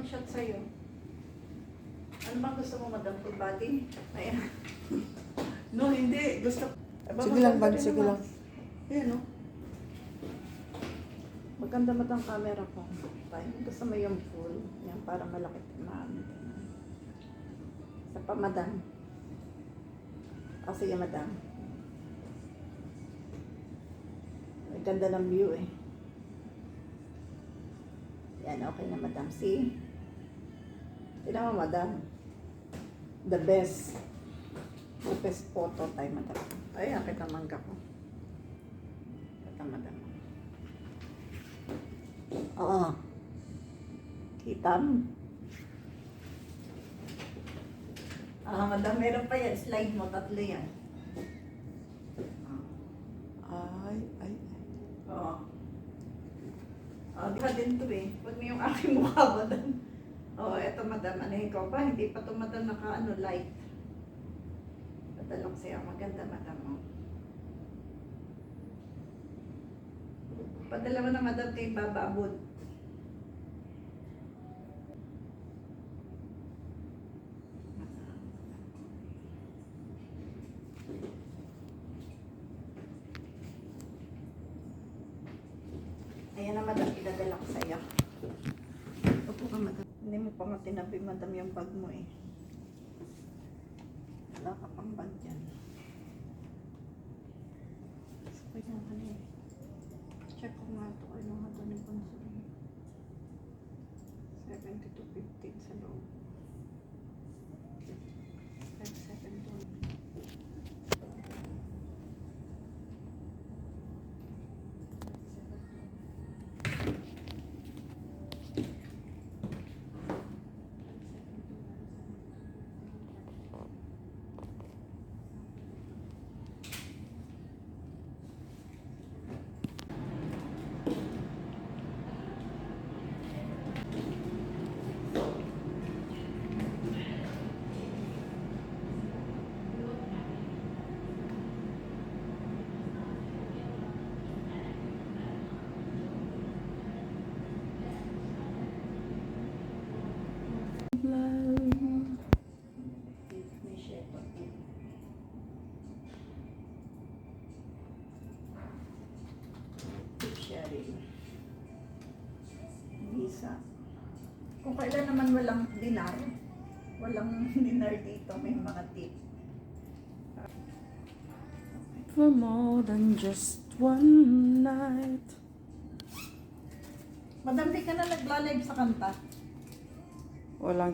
mag-shot sa'yo. Ano bang gusto mo, madam? Full body? Ayan. No, hindi. Gusto. Sige lang, Bag. Sige lang. Ayan, no? Maganda matang camera ko. Tayo. Gusto mo yung full. Yan, para malaki. Sa pa, madam. O, sige, madam. Ang ganda ng view, eh. Yan, okay na, madam. See? Tignan mo, madam. The best. The best photo tayo, madam. Ay, kita mangga ko. Kita, madam. Oo. Kita mo. Madam, meron pa yan. Slide mo, tatlo yan. Ay. Oo. Diba din to eh. Huwag mo yung aking mukha, madam. Eto, madam. Anahin ko pa. Hindi pa ito, madam, light. Padalong siya. Maganda, madam. Padala mo na, madam, kay Baba Abud. Ayan na, madam, idadala ko sa'yo. Opo ka, madam. Hindi mo pa nga tinabi, madam, yung bag mo eh. Wala ka pang bag dyan. Sabay na ka na eh. Check ko nga ito. Ano nga ito ni Pansuri? 70 to 15 sa loob. 5-7 doon. May shepherd. Tip sharing. Visa. Kung kailan naman walang dinar dito, may mga tip. For more than just one night. Madam, di ka na nagla-live sa kanta. Walang